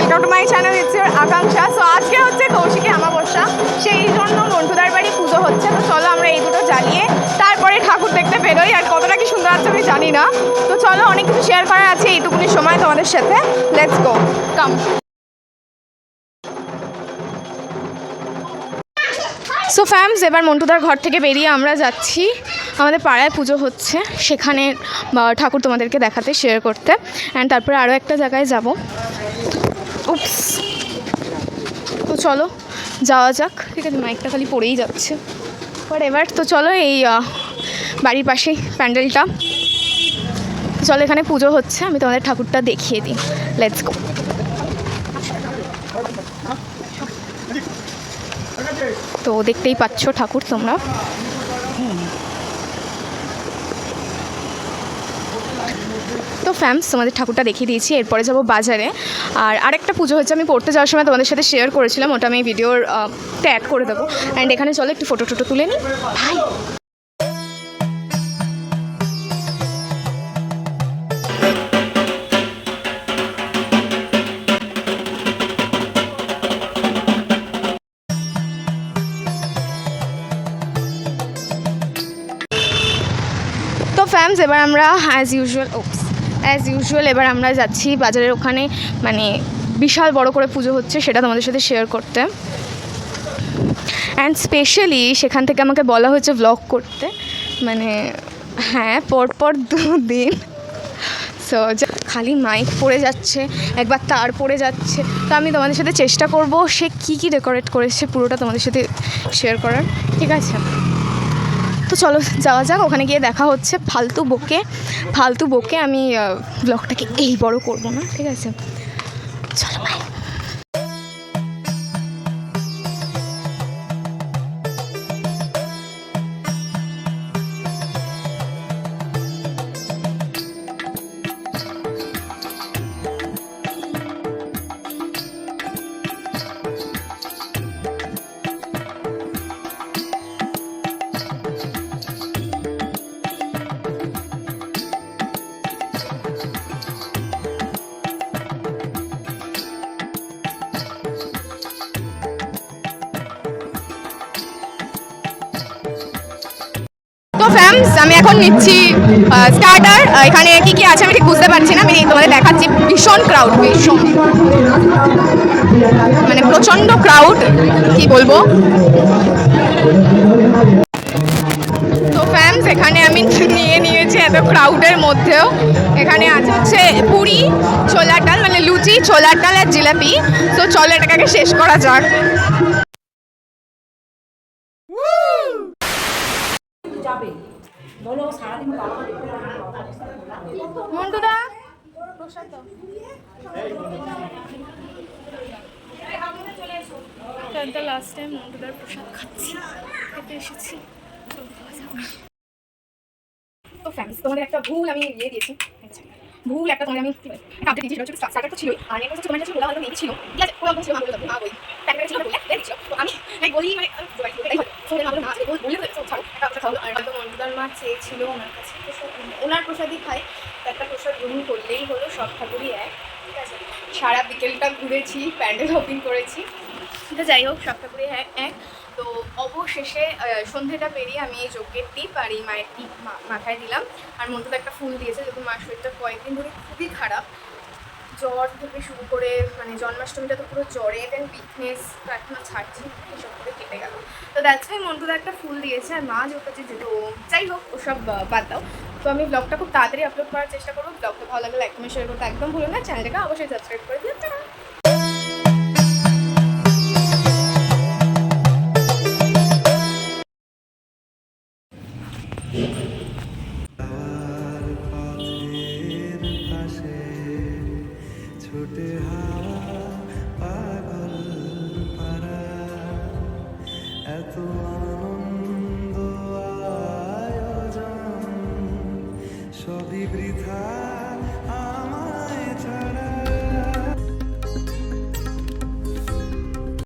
Welcome to my channel, it's your আকাঙ্ক্ষা। So আজকে হচ্ছে কৌশিকী অমাবস্যা, সেই জন্য মন্টুদার বাড়ি পুজো হচ্ছে। তো চলো আমরা এই দুটো জ্বালিয়ে তারপরে ঠাকুর দেখতে বেরোই। আর কতটা কি সুন্দর আছে আমি জানি না। তো চলো, অনেক কিছু শেয়ার করা আছে এইটুকুনি সময় তোমাদের সাথে। Let's go, come. সো ফ্যামস, এবার মন্টুদার ঘর থেকে বেরিয়ে আমরা যাচ্ছি আমাদের পাড়ায় পুজো হচ্ছে, সেখানে ঠাকুর তোমাদেরকে দেখাতে, শেয়ার করতে। অ্যান্ড তারপরে আরও একটা জায়গায় যাব। উপস, তো চলো যাওয়া যাক। ঠিক আছে, মাইকটা খালি পড়েই যাচ্ছে, বাট এবার তো চলো। এই বাড়ির পাশেই প্যান্ডেলটা, চলো এখানে পুজো হচ্ছে, আমি তোমাদের ঠাকুরটা দেখিয়ে দিই। Let's go. তো দেখতেই পাচ্ছ ঠাকুর তোমরা। তো ফ্যামস, তোমাদের ঠাকুরটা দেখিয়ে দিয়েছি। এরপরে যাবো বাজারে। আর আরেকটা পুজো হচ্ছে, আমি পড়তে যাওয়ার সময় তোমাদের সাথে শেয়ার করেছিলাম, ওটা আমি ভিডিওর অ্যাড করে দেবো। অ্যান্ড এখানে চলো একটু ফটো টটো তুলে নিই ভাই। তো ফ্যামস, এবার আমরা অ্যাজ ইউজুয়াল এবার আমরা যাচ্ছি বাজারের ওখানে, মানে বিশাল বড় করে পুজো হচ্ছে, সেটা তোমাদের সাথে শেয়ার করতে। অ্যান্ড স্পেশালি সেখান থেকে আমাকে বলা হয়েছে ব্লগ করতে, মানে হ্যাঁ, পরপর 2 দিন। সো খালি মাইক পড়ে যাচ্ছে, একবার তার পড়ে যাচ্ছে। তো আমি তোমাদের সাথে চেষ্টা করব সে কী ডেকোরেট করেছে পুরোটা তোমাদের সাথে শেয়ার করার, ঠিক আছে? তো চলো যাওয়া যাক, ওখানে গিয়ে দেখা হচ্ছে। ফালতু বকে আমি ব্লগটাকে এই বড় করব না, ঠিক আছে? চলো বাই। তো ফ্যামস, আমি এখন নিচ্ছি স্টার্টার। এখানে কি কি আছে আমি ঠিক বুঝতে পারছি না, আমি তোমাদের দেখাচ্ছি। ভীষণ ক্রাউড, ভীষণ, মানে প্রচণ্ড ক্রাউড, কি বলবো। তো ফ্যামস, এখানে আমি নিয়ে নিয়েছি এত ক্রাউডের মধ্যেও। এখানে আছে হচ্ছে পুরি, ছোলার ডাল, মানে লুচি, ছোলার ডাল আর জিলাপি। তো চলো এটাকে শেষ করা যাক। মন্টুদা, প্রসাদ দাও। লাস্ট টাইম মন্টুদার প্রসাদ খাচ্ছি, খেতে এসেছি। তো ফ্যান্স, তোমাদের একটা ভুল আমি দিয়ে দিয়েছি। ভুল একটা তোমাদের আমি আপডেট দিয়েছি, সেটা স্টার্টার তো ছিলই, আর নেক্সট হচ্ছে তোমার কাছে খোলা হলো মেয়ে ছিল, ঠিক আছে? খোলা ছিল, আমি বললাম ওই প্যাকেট ছিল বলে দিয়েছিল। তো আমি লাইক বলি, মানে এটাই হয় ফোনে আমাদের মা বললে তো ছাড়ো, একটা কথা খাওয়া। আর হয়তো মন্টুদার মা চেয়েছিল ওনার কাছে ওনার প্রসাদই খাই, একটা প্রসাদ গ্রহণ করলেই হলো, সব ঠাকুরই এক, ঠিক আছে? সারা বিকেলটা ঘুরেছি, প্যান্ডেল হপিং করেছি, তো যাই হোক সব ঠাকুরই এক। তো অবশেষে সন্ধ্যেটা পেরিয়ে আমি এই যজ্ঞের টিপ আর এই মায়ের টিপ মাথায় দিলাম। আর মন্টুদা একটা ফুল দিয়েছে, যেহেতু মার শরীরটা কয়েকদিন ধরে খুবই খারাপ, জ্বর থেকে শুরু করে, মানে জন্মাষ্টমীটা তো পুরো জ্বরে, দেন উইকনেস, তো এখনও ছাড়ছি, এসব করে কেটে গেল। তো দ্যাটস ওয়াই মন্টুদা একটা ফুল দিয়েছে, আর মা যেহেতু যাই হোক ওসব বাদ দাও। তো আমি ব্লগটা খুব তাড়াতাড়ি আপলোড করার চেষ্টা করবো। ব্লগটা ভালো লাগলে লাইক কমেন্ট শেয়ার করতে একদম ভুলো না, চ্যানেলটাকে অবশ্যই সাবস্ক্রাইব করে দিও। সবই বৃথা।